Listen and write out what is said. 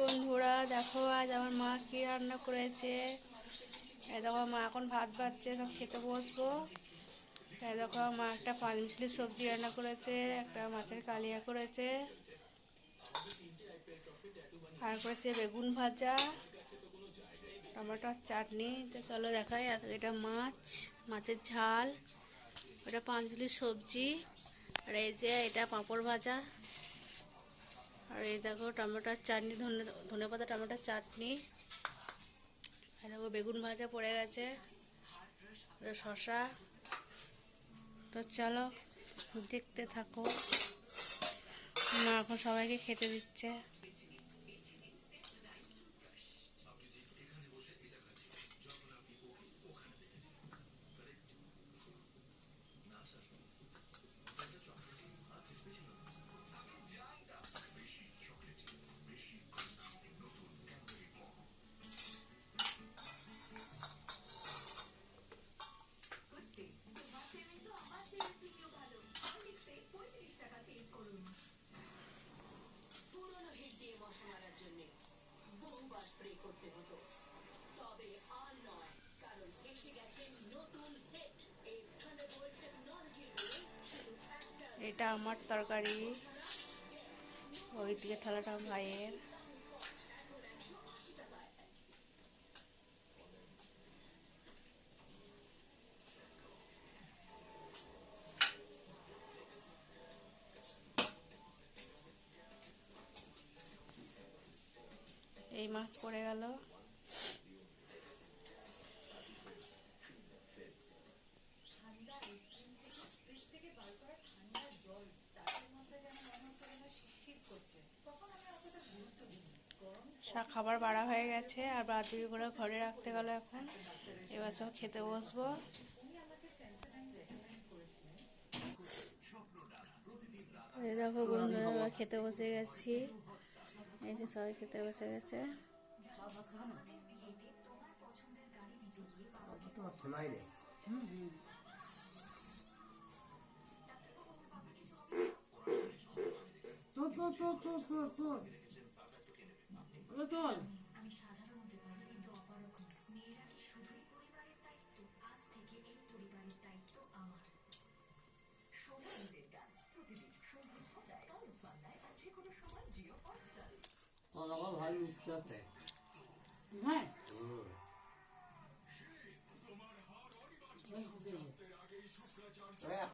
বন্ধুরা, দেখো আজ আমার মা কি রান্না করেছে। এই দেখো মা এখন ভাত বাড়ছে, সব খেতে বসবো। এই দেখো মা একটা পাঁচমিশালি সবজি রান্না করেছে, একটা মাছের কালিয়া করেছে, আর করেছে বেগুন ভাজা, টমেটোর চাটনি। তো চলো দেখাই। এটা মাছের ঝাল, ওটা পাঁচমিশালি সবজি, আর এই যে এটা পাঁপড় ভাজা, আর এই দেখো টমেটোর চাটনি, ধনে পাতা টমেটোর চাটনি। আর দেখো বেগুন ভাজা পড়ে গেছে, শসা। তো চলো দেখতে থাকো। মা এখন সবাইকে খেতে দিচ্ছে। এটা আমার তরকারি, ওই দিকে থালাটা ভাইয়ের। এই মাছ পড়ে গেল। খাবার বাড়া হয়ে গেছে, আর বাদুড়ি করে ঘরে রাখতে গেল। এখন এবার সব খেতে বসবো। এই দেখো বন্ধুরা, এবার খেতে বসে গেছি। এই যে সবাই খেতে বসে গেছে। ভাই মিষ্টি হ্যাঁ